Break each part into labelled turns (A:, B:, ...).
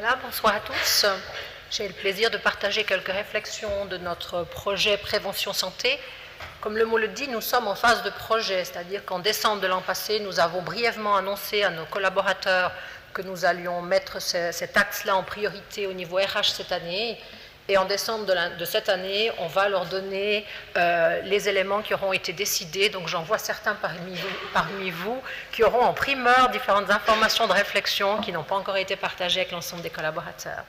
A: Voilà, bonsoir à tous. J'ai le plaisir de partager quelques réflexions de notre projet Prévention Santé. Comme le mot le dit, nous sommes en phase de projet, c'est-à-dire qu'en décembre de l'an passé, nous avons brièvement annoncé à nos collaborateurs que nous allions mettre cet axe-là en priorité au niveau RH cette année. Et en décembre de cette année, on va leur donner les éléments qui auront été décidés. Donc j'en vois certains parmi vous qui auront en primeur différentes informations de réflexion qui n'ont pas encore été partagées avec l'ensemble des collaborateurs.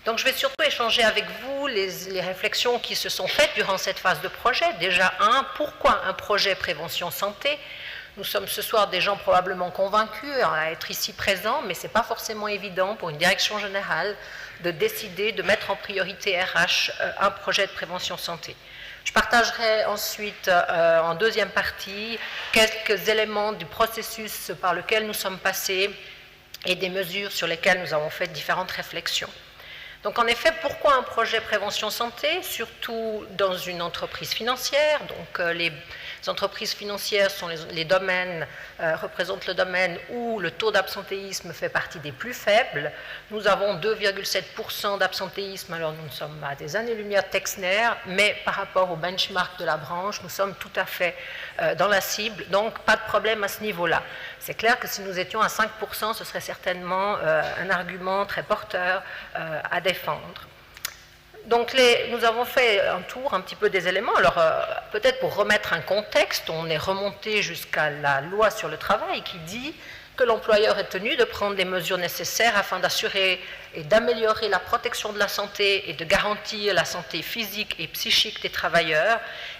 A: Donc je vais surtout échanger avec vous les réflexions qui se sont faites durant cette phase de projet. Déjà, pourquoi un projet prévention santé ? Nous sommes ce soir des gens probablement convaincus à être ici présents, mais ce n'est pas forcément évident pour une direction générale de décider de mettre en priorité RH un projet de prévention santé. Je partagerai ensuite en deuxième partie quelques éléments du processus par lequel nous sommes passés et des mesures sur lesquelles nous avons fait différentes réflexions. Donc en effet, pourquoi un projet prévention santé, surtout dans une entreprise financière? Donc les entreprises financières sont les domaines, représentent le domaine où le taux d'absentéisme fait partie des plus faibles. Nous avons 2,7% d'absentéisme, alors nous sommes à des années-lumière de Texner, mais par rapport au benchmark de la branche, nous sommes tout à fait dans la cible, donc pas de problème à ce niveau-là. C'est clair que si nous étions à 5%, ce serait certainement un argument très porteur à défendre. Donc nous avons fait un tour un petit peu des éléments. Alors peut-être pour remettre un contexte, on est remonté jusqu'à la loi sur le travail qui dit que l'employeur est tenu de prendre les mesures nécessaires afin d'assurer et d'améliorer la protection de la santé et de garantir la santé physique et psychique des travailleurs.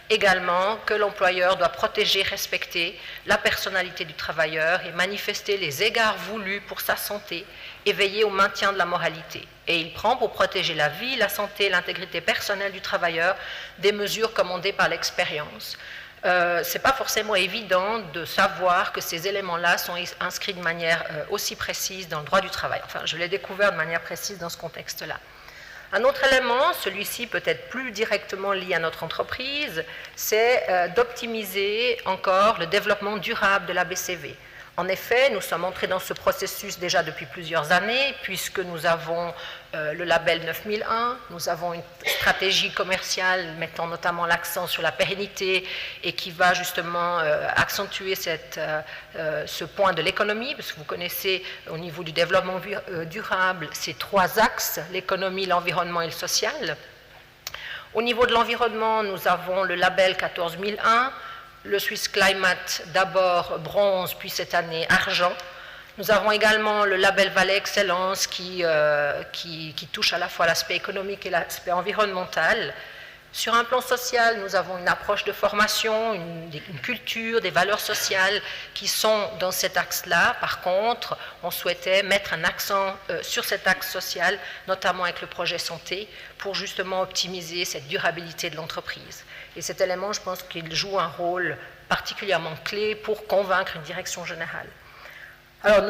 A: Également que l'employeur doit protéger, respecter la personnalité du travailleur et manifester les égards voulus pour sa santé et veiller au maintien de la moralité. Et il prend pour protéger la vie, la santé et l'intégrité personnelle du travailleur des mesures commandées par l'expérience. Ce n'est pas forcément évident de savoir que ces éléments-là sont inscrits de manière aussi précise dans le droit du travail. Enfin, je l'ai découvert de manière précise dans ce contexte-là. Un autre élément, celui-ci peut-être plus directement lié à notre entreprise, c'est d'optimiser encore le développement durable de la BCV. En effet, nous sommes entrés dans ce processus déjà depuis plusieurs années, puisque nous avons le label 9001, nous avons une stratégie commerciale mettant notamment l'accent sur la pérennité et qui va justement accentuer ce point de l'économie, parce que vous connaissez au niveau du développement durable ces trois axes, l'économie, l'environnement et le social. Au niveau de l'environnement, nous avons le label 14001, le Swiss Climate d'abord bronze, puis cette année argent. Nous avons également le label Vallée Excellence qui touche à la fois l'aspect économique et l'aspect environnemental. Sur un plan social, nous avons une approche de formation, une culture, des valeurs sociales qui sont dans cet axe-là. Par contre, on souhaitait mettre un accent sur cet axe social, notamment avec le projet santé, pour justement optimiser cette durabilité de l'entreprise. Et cet élément, je pense qu'il joue un rôle particulièrement clé pour convaincre une direction générale. Alors,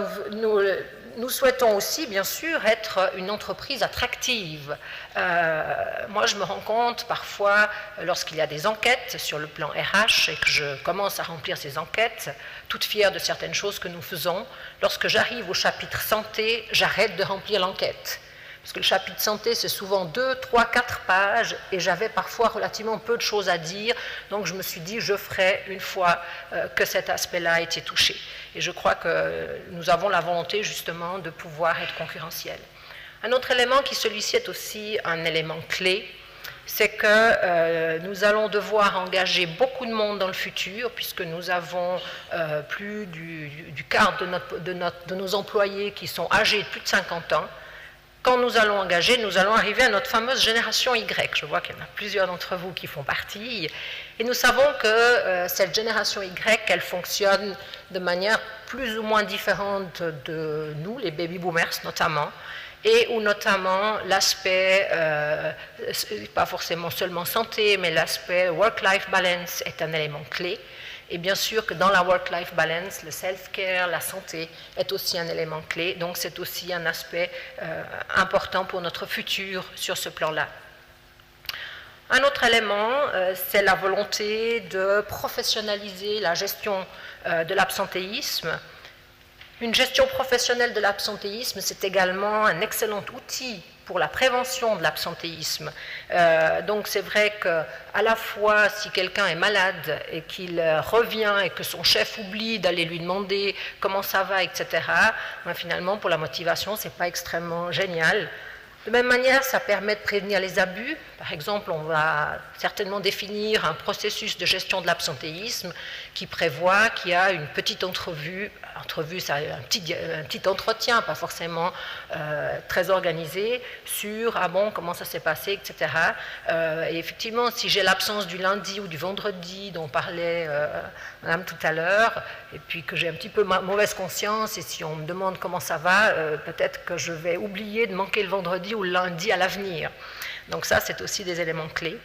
A: nous souhaitons aussi, bien sûr, être une entreprise attractive. Moi, je me rends compte parfois, lorsqu'il y a des enquêtes sur le plan RH et que je commence à remplir ces enquêtes, toute fière de certaines choses que nous faisons, lorsque j'arrive au chapitre santé, j'arrête de remplir l'enquête. Parce que le chapitre santé, c'est souvent 2, 3, 4 pages, et j'avais parfois relativement peu de choses à dire, donc je me suis dit, je ferai une fois que cet aspect-là a été touché. Et je crois que nous avons la volonté, justement, de pouvoir être concurrentiel. Un autre élément qui, celui-ci, est aussi un élément clé, c'est que nous allons devoir engager beaucoup de monde dans le futur, puisque nous avons plus du quart de nos employés qui sont âgés de plus de 50 ans. Quand nous allons engager, nous allons arriver à notre fameuse génération Y. Je vois qu'il y en a plusieurs d'entre vous qui font partie. Et nous savons que cette génération Y, elle fonctionne de manière plus ou moins différente de nous, les baby boomers notamment, et où notamment l'aspect, pas forcément seulement santé, mais l'aspect work-life balance est un élément clé. Et bien sûr que dans la work-life balance, le self-care, la santé est aussi un élément clé. Donc c'est aussi un aspect important pour notre futur sur ce plan-là. Un autre élément, c'est la volonté de professionnaliser la gestion de l'absentéisme. Une gestion professionnelle de l'absentéisme, c'est également un excellent outil pour la prévention de l'absentéisme. Donc c'est vrai qu'à la fois si quelqu'un est malade et qu'il revient et que son chef oublie d'aller lui demander comment ça va, etc., ben finalement pour la motivation c'est pas extrêmement génial. De même manière, ça permet de prévenir les abus. Par exemple, on va certainement définir un processus de gestion de l'absentéisme qui prévoit qu'il y a une petite entrevue, c'est un petit entretien, pas forcément très organisé, sur ah bon, comment ça s'est passé, etc. Et effectivement, si j'ai l'absence du lundi ou du vendredi dont parlait Madame tout à l'heure, et puis que j'ai un petit peu mauvaise conscience, et si on me demande comment ça va, peut-être que je vais oublier de manquer le vendredi ou le lundi à l'avenir. Donc ça, c'est aussi des éléments clés.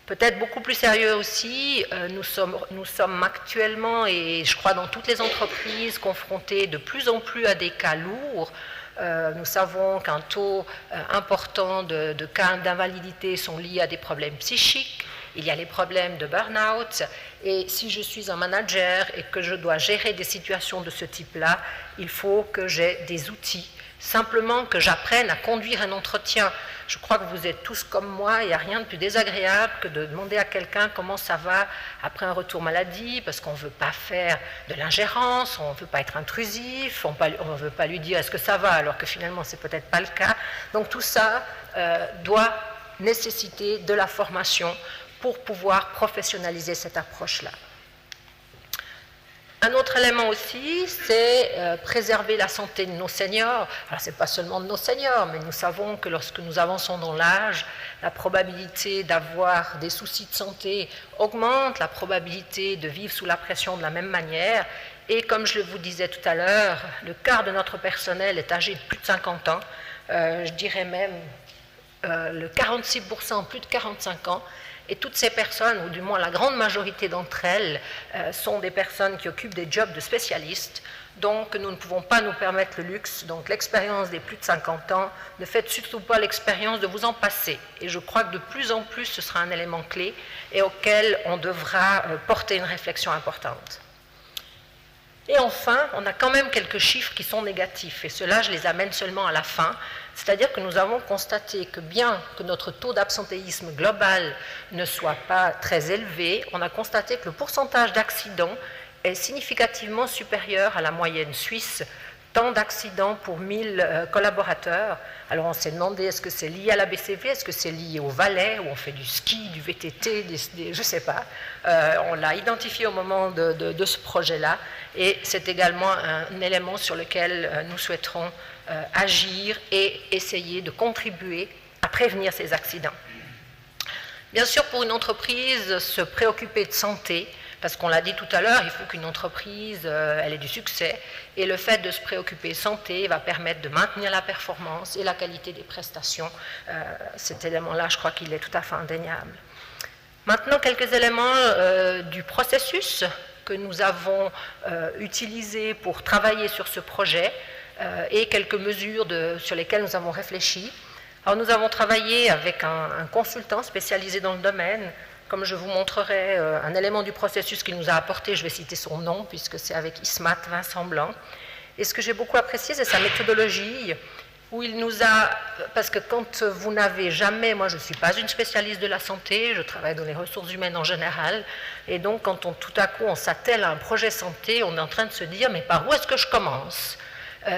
A: Peut-être beaucoup plus sérieux aussi, nous sommes actuellement, et je crois dans toutes les entreprises, confrontés de plus en plus à des cas lourds. Nous savons qu'un taux important de cas d'invalidité sont liés à des problèmes psychiques. Il y a les problèmes de burn-out. Et si je suis un manager et que je dois gérer des situations de ce type-là, il faut que j'ai des outils. Simplement que j'apprenne à conduire un entretien. Je crois que vous êtes tous comme moi, il n'y a rien de plus désagréable que de demander à quelqu'un comment ça va après un retour maladie, parce qu'on ne veut pas faire de l'ingérence, on ne veut pas être intrusif, on ne veut pas lui dire est-ce que ça va, alors que finalement c'est peut-être pas le cas. Donc tout ça doit nécessiter de la formation pour pouvoir professionnaliser cette approche-là. Un autre élément aussi, c'est préserver la santé de nos seniors. Alors, ce n'est pas seulement de nos seniors, mais nous savons que lorsque nous avançons dans l'âge, la probabilité d'avoir des soucis de santé augmente, la probabilité de vivre sous la pression de la même manière. Et comme je vous disais tout à l'heure, le quart de notre personnel est âgé de plus de 50 ans. Je dirais même le 46%, plus de 45 ans. Et toutes ces personnes, ou du moins la grande majorité d'entre elles, sont des personnes qui occupent des jobs de spécialistes. Donc nous ne pouvons pas nous permettre le luxe. Donc l'expérience des plus de 50 ans, ne faites surtout pas l'expérience de vous en passer. Et je crois que de plus en plus, ce sera un élément clé et auquel on devra porter une réflexion importante. Et enfin, on a quand même quelques chiffres qui sont négatifs. Et ceux-là, je les amène seulement à la fin. C'est-à-dire que nous avons constaté que bien que notre taux d'absentéisme global ne soit pas très élevé, on a constaté que le pourcentage d'accidents est significativement supérieur à la moyenne suisse, tant d'accidents pour 1000 collaborateurs. Alors on s'est demandé, est-ce que c'est lié à la BCV, est-ce que c'est lié au Valais, où on fait du ski, du VTT, je ne sais pas. On l'a identifié au moment de ce projet-là, et c'est également un élément sur lequel nous souhaiterons agir et essayer de contribuer à prévenir ces accidents. Bien sûr, pour une entreprise, se préoccuper de santé, parce qu'on l'a dit tout à l'heure, il faut qu'une entreprise elle ait du succès, et le fait de se préoccuper de santé va permettre de maintenir la performance et la qualité des prestations. Cet élément-là, je crois qu'il est tout à fait indéniable. Maintenant, quelques éléments du processus que nous avons utilisé pour travailler sur ce projet et quelques mesures sur lesquelles nous avons réfléchi. Alors, nous avons travaillé avec un consultant spécialisé dans le domaine. Comme je vous montrerai un élément du processus qu'il nous a apporté, je vais citer son nom, puisque c'est avec ISMAT Vincent Blanc. Et ce que j'ai beaucoup apprécié, c'est sa méthodologie, où il nous a... Parce que quand vous n'avez jamais... Moi, je ne suis pas une spécialiste de la santé, je travaille dans les ressources humaines en général, et donc quand tout à coup on s'attelle à un projet santé, on est en train de se dire, mais par où est-ce que je commence ?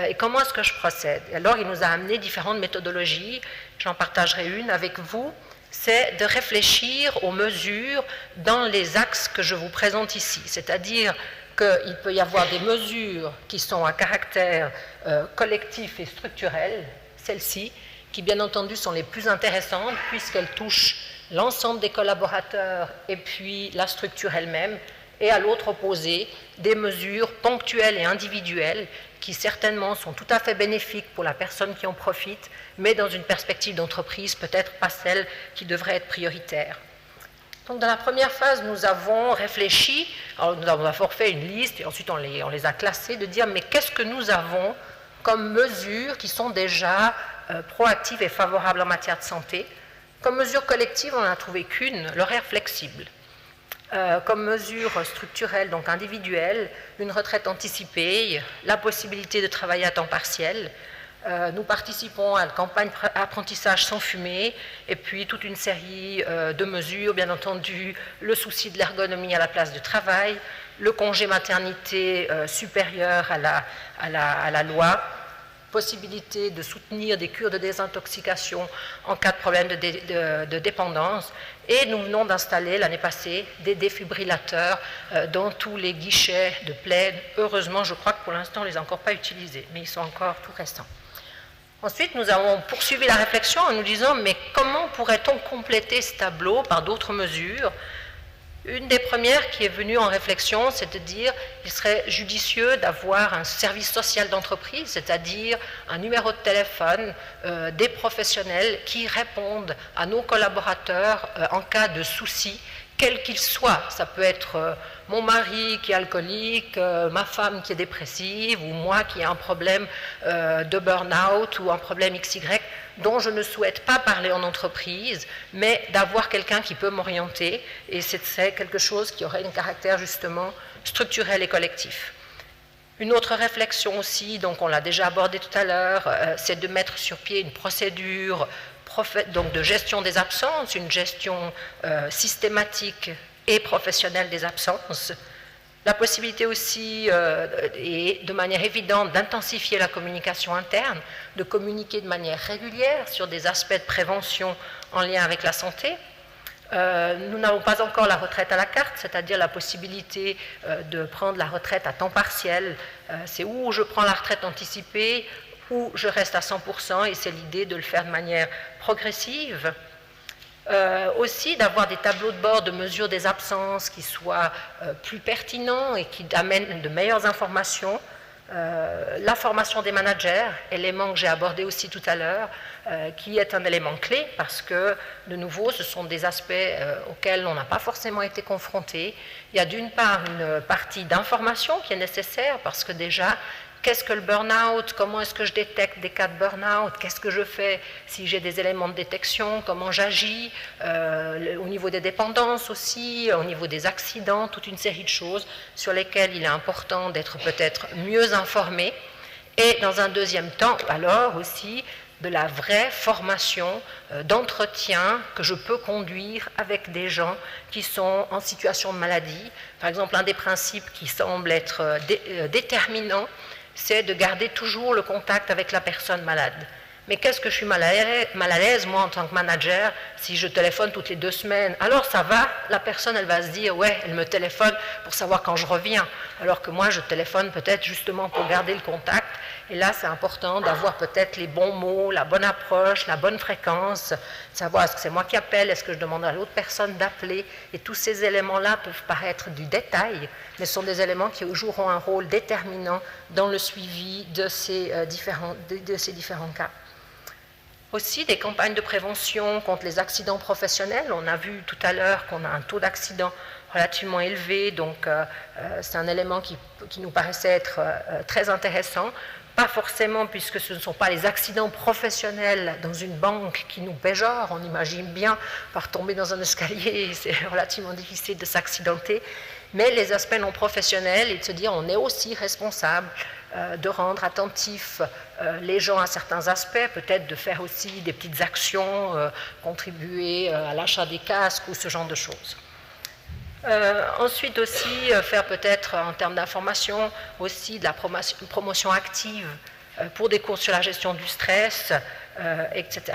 A: Et comment est-ce que je procède ? Et alors, il nous a amené différentes méthodologies, j'en partagerai une avec vous. C'est de réfléchir aux mesures dans les axes que je vous présente ici. C'est-à-dire qu'il peut y avoir des mesures qui sont à caractère collectif et structurel, celles-ci, qui bien entendu sont les plus intéressantes puisqu'elles touchent l'ensemble des collaborateurs et puis la structure elle-même, et à l'autre opposé, des mesures ponctuelles et individuelles qui certainement sont tout à fait bénéfiques pour la personne qui en profite, mais dans une perspective d'entreprise, peut-être pas celle qui devrait être prioritaire. Donc dans la première phase, nous avons réfléchi, alors nous avons d'abord fait une liste, et ensuite on les a classées, de dire mais qu'est-ce que nous avons comme mesures qui sont déjà proactives et favorables en matière de santé. Comme mesure collective, on n'en a trouvé qu'une, l'horaire flexible. Comme mesure structurelle, donc individuelle, une retraite anticipée, la possibilité de travailler à temps partiel. Nous participons à la campagne apprentissage sans fumée et puis toute une série de mesures, bien entendu, le souci de l'ergonomie à la place du travail, le congé maternité supérieur à la loi, possibilité de soutenir des cures de désintoxication en cas de problème de dépendance. Et nous venons d'installer l'année passée des défibrillateurs dans tous les guichets de plaide. Heureusement, je crois que pour l'instant, on ne les a encore pas utilisés, mais ils sont encore tout récents. Ensuite, nous avons poursuivi la réflexion en nous disant, mais comment pourrait-on compléter ce tableau par d'autres mesures ? Une des premières qui est venue en réflexion, c'est de dire qu'il serait judicieux d'avoir un service social d'entreprise, c'est-à-dire un numéro de téléphone des professionnels qui répondent à nos collaborateurs en cas de soucis, quels qu'ils soient. Ça peut être mon mari qui est alcoolique, ma femme qui est dépressive, ou moi qui ai un problème de burn-out ou un problème XY, dont je ne souhaite pas parler en entreprise, mais d'avoir quelqu'un qui peut m'orienter, et c'est quelque chose qui aurait un caractère justement structurel et collectif. Une autre réflexion aussi, donc on l'a déjà abordé tout à l'heure, c'est de mettre sur pied une procédure donc de gestion des absences, une gestion systématique et professionnelle des absences. La possibilité aussi, et de manière évidente, d'intensifier la communication interne, de communiquer de manière régulière sur des aspects de prévention en lien avec la santé. Nous n'avons pas encore la retraite à la carte, c'est-à-dire la possibilité de prendre la retraite à temps partiel. C'est où je prends la retraite anticipée, où je reste à 100%, et c'est l'idée de le faire de manière progressive. Aussi d'avoir des tableaux de bord de mesure des absences qui soient plus pertinents et qui amènent de meilleures informations. La formation des managers, élément que j'ai abordé aussi tout à l'heure, qui est un élément clé parce que, de nouveau, ce sont des aspects auxquels on n'a pas forcément été confronté. Il y a d'une part une partie d'information qui est nécessaire parce que déjà, qu'est-ce que le burn-out? Comment est-ce que je détecte des cas de burn-out? Qu'est-ce que je fais si j'ai des éléments de détection? Comment j'agis? Au niveau des dépendances aussi, au niveau des accidents, toute une série de choses sur lesquelles il est important d'être peut-être mieux informé. Et dans un deuxième temps, alors aussi, de la vraie formation d'entretien que je peux conduire avec des gens qui sont en situation de maladie. Par exemple, un des principes qui semble être déterminant, c'est de garder toujours le contact avec la personne malade. Mais qu'est-ce que je suis mal à l'aise, moi, en tant que manager, si je téléphone toutes les 2 semaines? Alors ça va, la personne, elle va se dire, ouais, elle me téléphone pour savoir quand je reviens, alors que moi, je téléphone peut-être justement pour garder le contact. Et là, c'est important d'avoir peut-être les bons mots, la bonne approche, la bonne fréquence, savoir est-ce que c'est moi qui appelle, est-ce que je demande à l'autre personne d'appeler, et tous ces éléments-là peuvent paraître du détail, mais ce sont des éléments qui joueront un rôle déterminant dans le suivi de ces différents cas. Aussi des campagnes de prévention contre les accidents professionnels. On a vu tout à l'heure qu'on a un taux d'accident relativement élevé, donc c'est un élément qui nous paraissait être très intéressant. Pas forcément puisque ce ne sont pas les accidents professionnels dans une banque qui nous péjorent, on imagine bien par tomber dans un escalier, c'est relativement difficile de s'accidenter, mais les aspects non professionnels et de se dire on est aussi responsable de rendre attentifs les gens à certains aspects, peut-être de faire aussi des petites actions, contribuer à l'achat des casques ou ce genre de choses. Ensuite aussi, faire peut-être en termes d'information aussi de la promotion active pour des cours sur la gestion du stress, etc.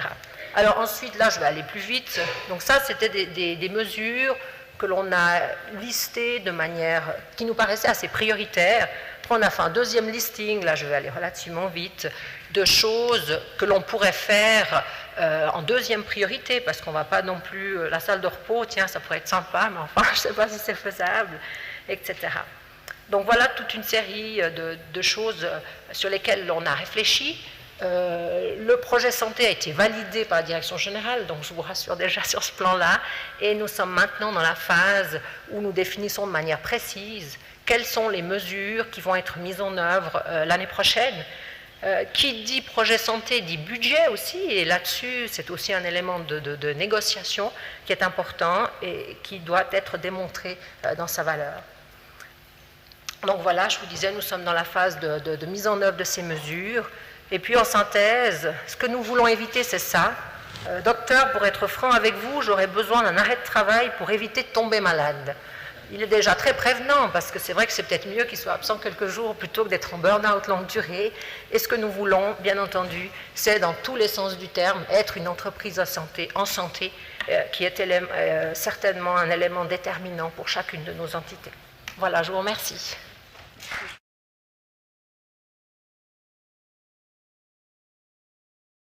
A: Alors ensuite, là je vais aller plus vite, donc ça c'était des mesures que l'on a listées de manière qui nous paraissait assez prioritaire. On a fait un deuxième listing, là je vais aller relativement vite, de choses que l'on pourrait faire en deuxième priorité, parce qu'on ne va pas non plus, la salle de repos, tiens, ça pourrait être sympa, mais enfin, je ne sais pas si c'est faisable, etc. Donc voilà toute une série de choses sur lesquelles on a réfléchi. Le projet santé a été validé par la direction générale, donc je vous rassure déjà sur ce plan-là, et nous sommes maintenant dans la phase où nous définissons de manière précise quelles sont les mesures qui vont être mises en œuvre l'année prochaine. Qui dit projet santé dit budget aussi, et là-dessus, c'est aussi un élément de négociation qui est important et qui doit être démontré dans sa valeur. Donc voilà, je vous disais, nous sommes dans la phase de mise en œuvre de ces mesures. Et puis en synthèse, ce que nous voulons éviter, c'est ça. Docteur, pour être franc avec vous, j'aurais besoin d'un arrêt de travail pour éviter de tomber malade. Il est déjà très prévenant, parce que c'est vrai que c'est peut-être mieux qu'il soit absent quelques jours plutôt que d'être en burn-out longue durée. Et ce que nous voulons, bien entendu, c'est dans tous les sens du terme, être une entreprise en santé, qui est certainement un élément déterminant pour chacune de nos entités. Voilà, je vous remercie.